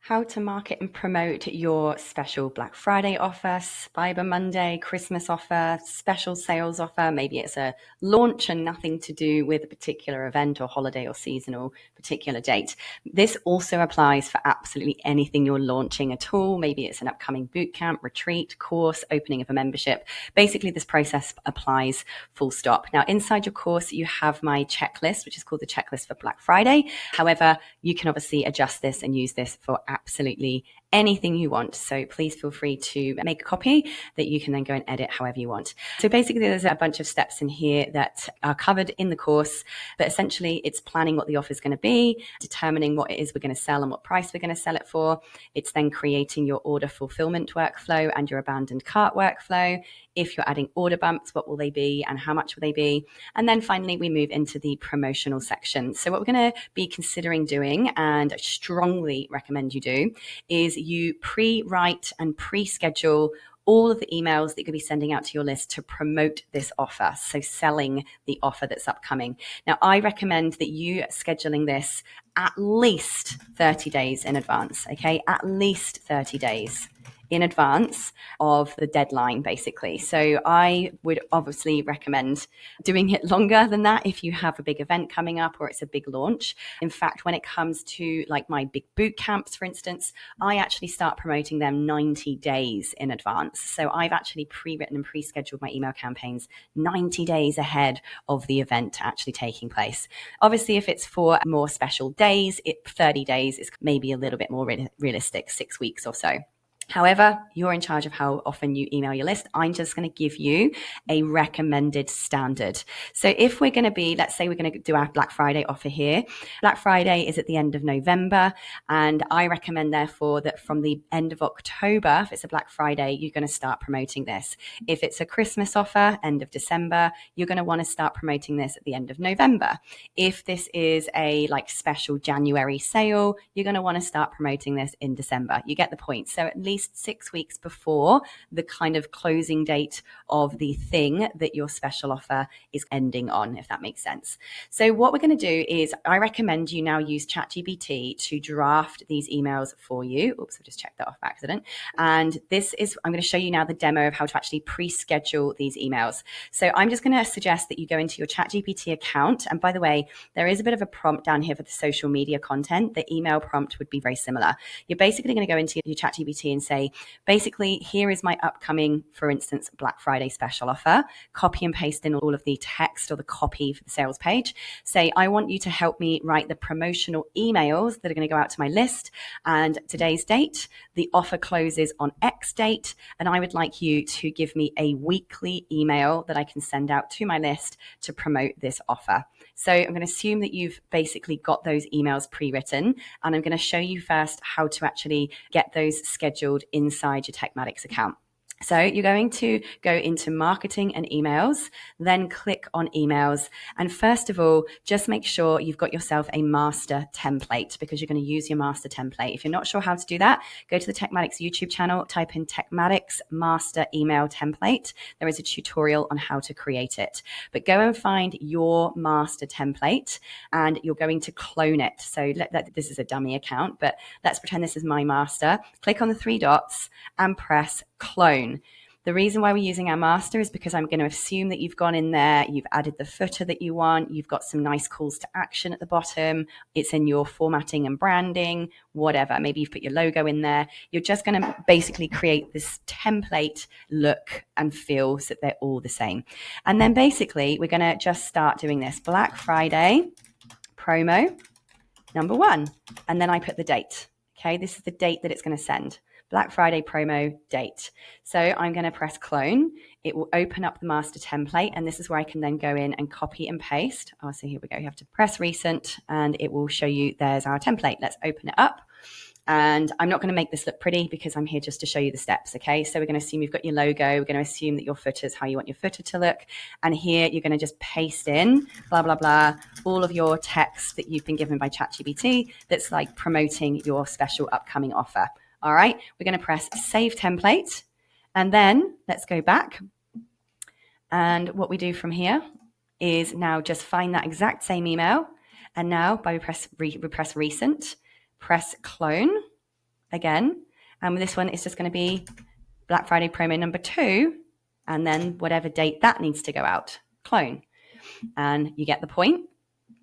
How to market and promote your special Black Friday offer, Cyber Monday, Christmas offer, special sales offer. Maybe it's a launch and nothing to do with a particular event or holiday or seasonal particular date. This also applies for absolutely anything you're launching at all. Maybe it's an upcoming bootcamp, retreat, course, opening of a membership. Basically, this process applies full stop. Now, inside your course, you have my checklist, which is called the checklist for Black Friday. However, you can obviously adjust this and use this for absolutely anything you want. So please feel free to make a copy that you can then go and edit however you want. So basically there's a bunch of steps in here that are covered in the course, but essentially it's planning what the offer is going to be, determining what it is we're going to sell and what price we're going to sell it for. It's then creating your order fulfillment workflow and your abandoned cart workflow. If you're adding order bumps, what will they be and how much will they be? And then finally, we move into the promotional section. So what we're going to be considering doing, and I strongly recommend you do, is you pre-write and pre-schedule all of the emails that you're going to be sending out to your list to promote this offer. So selling the offer that's upcoming. Now, I recommend that you scheduling this at least 30 days in advance. Okay. At least 30 days in advance of the deadline, basically. So I would obviously recommend doing it longer than that if you have a big event coming up or it's a big launch. In fact, when it comes to like my big boot camps, for instance, I actually start promoting them 90 days in advance. So I've actually pre-written and pre-scheduled my email campaigns 90 days ahead of the event actually taking place. Obviously, if it's for more special days, 30 days is maybe a little bit more realistic, 6 weeks or so. However, you're in charge of how often you email your list. I'm just going to give you a recommended standard. So if we're going to be, let's say we're going to do our Black Friday offer here. Black Friday is at the end of November. And I recommend, therefore, that from the end of October, if it's a Black Friday, you're going to start promoting this. If it's a Christmas offer, end of December, you're going to want to start promoting this at the end of November. If this is a like special January sale, you're going to want to start promoting this in December. You get the point. So at least 6 weeks before the kind of closing date of the thing that your special offer is ending on, if that makes sense. So what we're going to do is I recommend you now use ChatGPT to draft these emails for you. Oops, I just checked that off by accident. And I'm going to show you now the demo of how to actually pre-schedule these emails. So I'm just going to suggest that you go into your ChatGPT account. And by the way, there is a bit of a prompt down here for the social media content. The email prompt would be very similar. You're basically going to go into your ChatGPT and say, basically, here is my upcoming, for instance, Black Friday special offer. Copy and paste in all of the text or the copy for the sales page. Say, I want you to help me write the promotional emails that are going to go out to my list. And today's date, the offer closes on X date. And I would like you to give me a weekly email that I can send out to my list to promote this offer. So I'm going to assume that you've basically got those emails pre-written, and I'm going to show you first how to actually get those scheduled inside your Techmatics account. So you're going to go into marketing and emails, then click on emails. And first of all, just make sure you've got yourself a master template because you're going to use your master template. If you're not sure how to do that, go to the Techmatics YouTube channel, type in Techmatics master email template. There is a tutorial on how to create it. But go and find your master template and you're going to clone it. So this is a dummy account, but let's pretend this is my master. Click on the 3 dots and press clone. The reason why we're using our master is because I'm going to assume that you've gone in there, you've added the footer that you want, you've got some nice calls to action at the bottom, it's in your formatting and branding, whatever. Maybe you've put your logo in there. You're just going to basically create this template look and feel so that they're all the same. And then basically we're going to just start doing this. Black Friday promo number 1. And then I put the date. Okay, this is the date that it's going to send. Black Friday promo date. So I'm going to press clone. It will open up the master template. And this is where I can then go in and copy and paste. Oh, so here we go. You have to press recent and it will show you there's our template. Let's open it up. And I'm not going to make this look pretty because I'm here just to show you the steps. Okay. So we're going to assume you've got your logo. We're going to assume that your footer is how you want your footer to look. And here you're going to just paste in blah, blah, blah, all of your text that you've been given by ChatGPT that's like promoting your special upcoming offer. All right, we're going to press save template and then let's go back. And what we do from here is now just find that exact same email. And now we press recent, press clone. again. And with this one, it's just going to be Black Friday promo number 2, and then whatever date that needs to go out, clone. And you get the point.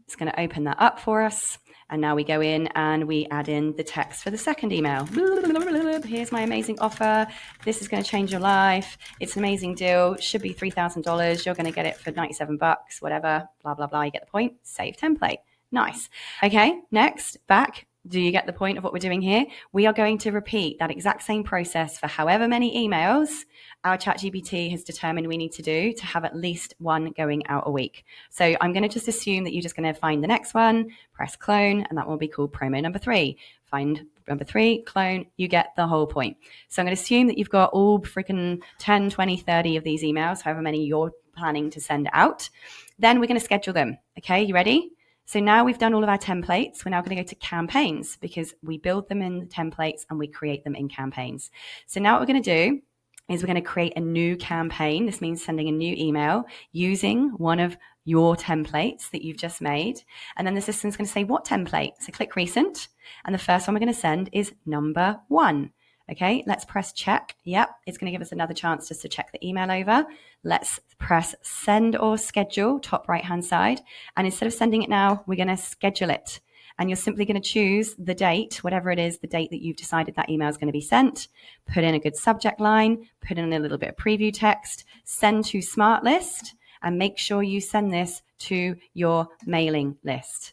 It's going to open that up for us. And now we go in and we add in the text for the second email. Here's my amazing offer. This is going to change your life. It's an amazing deal. Should be $3,000. You're going to get it for $97, whatever, blah, blah, blah. You get the point. Save template. Nice. Okay, next, back. Do you get the point of what we're doing here? We are going to repeat that exact same process for however many emails our ChatGPT has determined we need to do to have at least one going out a week. So I'm going to just assume that you're just going to find the next one, press clone, and that will be called promo number 3. Find number 3, clone, you get the whole point. So I'm going to assume that you've got all freaking 10, 20, 30 of these emails, however many you're planning to send out. Then we're going to schedule them. Okay, you ready? So now we've done all of our templates. We're now going to go to campaigns because we build them in templates and we create them in campaigns. So now what we're going to do is we're going to create a new campaign. This means sending a new email using one of your templates that you've just made. And then the system's going to say what template. So click recent. And the first one we're going to send is number 1. Okay, let's press check. Yep, it's going to give us another chance just to check the email over. Let's press send or schedule, top right-hand side. And instead of sending it now, we're going to schedule it. And you're simply going to choose the date, whatever it is, the date that you've decided that email is going to be sent. Put in a good subject line, put in a little bit of preview text, send to Smart List, and make sure you send this to your mailing list.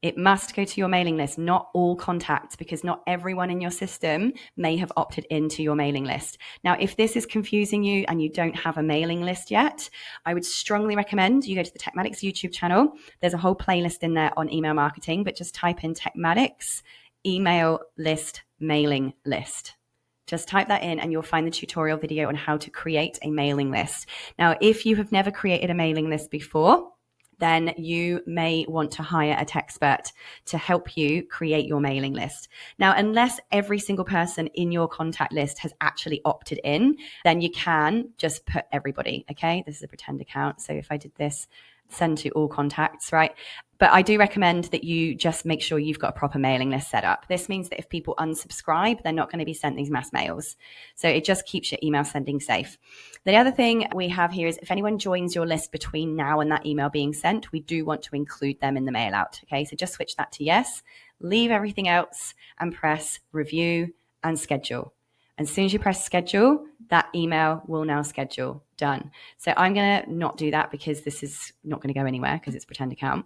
It must go to your mailing list, not all contacts, because not everyone in your system may have opted into your mailing list. Now, if this is confusing you and you don't have a mailing list yet, I would strongly recommend you go to the Techmatics YouTube channel. There's a whole playlist in there on email marketing, but just type in Techmatics email list mailing list. Just type that in and you'll find the tutorial video on how to create a mailing list. Now, if you have never created a mailing list before, then you may want to hire a techspert to help you create your mailing list. Now, unless every single person in your contact list has actually opted in, then you can just put everybody, okay? This is a pretend account. So if I did this, send to all contacts, right? But I do recommend that you just make sure you've got a proper mailing list set up. This means that if people unsubscribe, they're not going to be sent these mass mails. So it just keeps your email sending safe. The other thing we have here is if anyone joins your list between now and that email being sent, we do want to include them in the mail out. Okay, so just switch that to yes, leave everything else and press review and schedule. And as soon as you press schedule, that email will now schedule. Done. So I'm going to not do that because this is not going to go anywhere because it's a pretend account.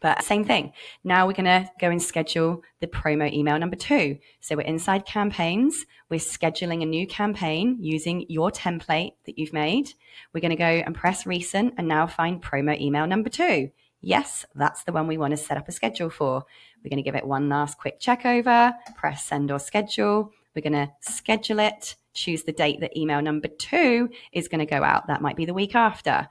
But same thing. Now we're going to go and schedule the promo email number 2. So we're inside campaigns. We're scheduling a new campaign using your template that you've made. We're going to go and press recent and now find promo email number 2. Yes, that's the one we want to set up a schedule for. We're going to give it one last quick check over, press send or schedule. We're going to schedule it, choose the date that email number 2 is going to go out. That might be the week after.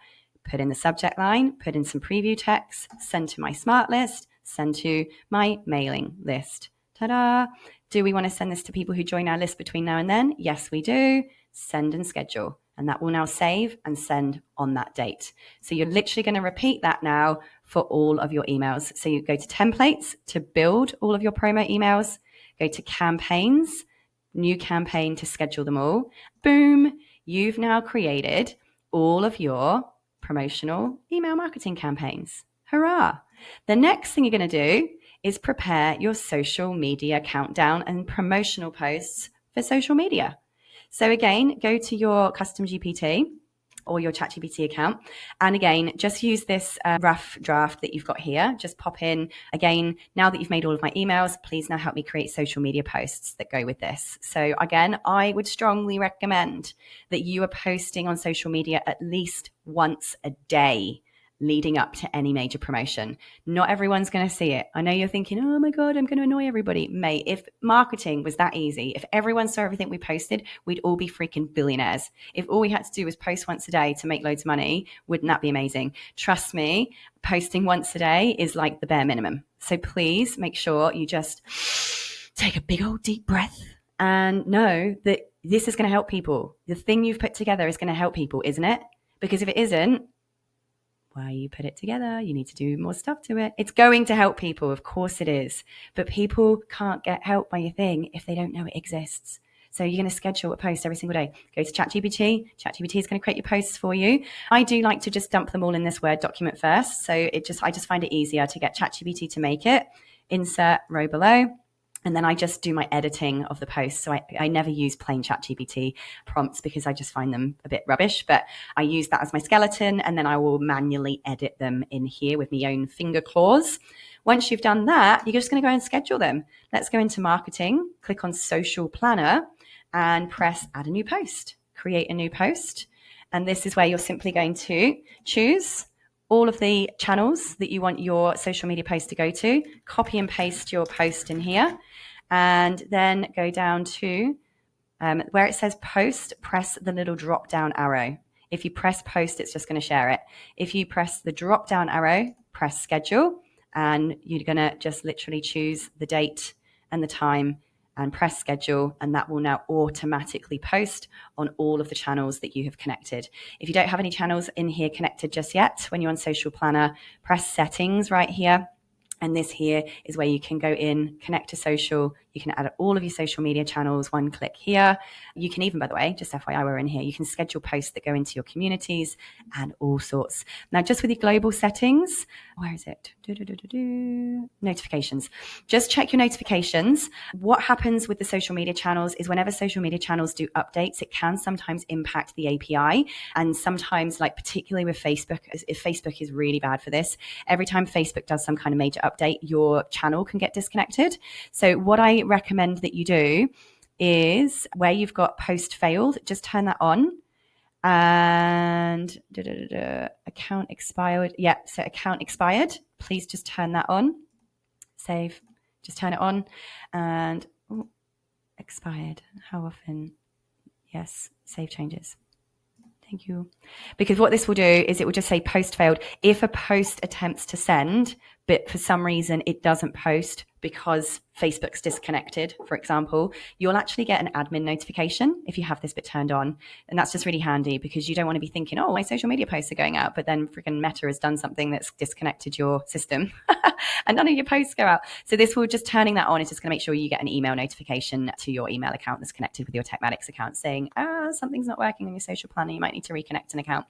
Put in the subject line, put in some preview text, send to my smart list, send to my mailing list. Ta-da! Do we want to send this to people who join our list between now and then? Yes, we do. Send and schedule. And that will now save and send on that date. So you're literally going to repeat that now for all of your emails. So you go to templates to build all of your promo emails, go to campaigns, new campaign to schedule them all. Boom, you've now created all of your promotional email marketing campaigns. Hurrah. The next thing you're going to do is prepare your social media countdown and promotional posts for social media. So again, go to your custom GPT or your ChatGPT account. And again, just use this rough draft that you've got here. Just pop in, again, now that you've made all of my emails, please now help me create social media posts that go with this. So again, I would strongly recommend that you are posting on social media at least once a day leading up to any major promotion. Not everyone's going to see it. I know you're thinking, oh my God, I'm going to annoy everybody. Mate, if marketing was that easy, if everyone saw everything we posted, we'd all be freaking billionaires. If all we had to do was post once a day to make loads of money, wouldn't that be amazing? Trust me, posting once a day is like the bare minimum. So please make sure you just take a big old deep breath and know that this is going to help people. The thing you've put together is going to help people, isn't it? Because if it isn't, why you put it together. You need to do more stuff to it. It's going to help people. Of course it is. But people can't get help by your thing if they don't know it exists. So you're going to schedule a post every single day. Go to ChatGPT. ChatGPT is going to create your posts for you. I do like to just dump them all in this Word document first. So I just find it easier to get ChatGPT to make it. Insert row below. And then I just do my editing of the post. So I never use plain ChatGPT prompts because I just find them a bit rubbish. But I use that as my skeleton, and then I will manually edit them in here with my own finger claws. Once you've done that, you're just going to go and schedule them. Let's go into marketing, click on Social Planner, and press add a new post, create a new post. And this is where you're simply going to choose all of the channels that you want your social media post to go to, copy and paste your post in here, and then go down to where it says post, press the little drop down arrow. If you press post, it's just going to share it. If you press the drop down arrow, press schedule, and you're going to just literally choose the date and the time and press schedule, and that will now automatically post on all of the channels that you have connected. If you don't have any channels in here connected just yet, when you're on Social Planner, press settings right here. And this here is where you can go in, connect to social. You can add all of your social media channels, one click here. You can even, by the way, just FYI, we're in here, you can schedule posts that go into your communities and all sorts. Now, just with your global settings, where is it? Notifications. Just check your notifications. What happens with the social media channels is whenever social media channels do updates, it can sometimes impact the API. And sometimes, like particularly with Facebook, if Facebook is really bad for this, every time Facebook does some kind of major update, your channel can get disconnected. So what I recommend that you do is where you've got post failed, just turn that on. And account expired. Yeah, so account expired. Please just turn that on. Save. Just turn it on. And expired. How often? Yes, save changes. Thank you. Because what this will do is it will just say post failed. If a post attempts to send, but for some reason it doesn't post because Facebook's disconnected, for example, you'll actually get an admin notification if you have this bit turned on. And that's just really handy because you don't want to be thinking, oh, my social media posts are going out, but then freaking Meta has done something that's disconnected your system and none of your posts go out. So this will just turning that on is just going to make sure you get an email notification to your email account that's connected with your Techmatics account saying, something's not working on your social planner. You might need to reconnect an account.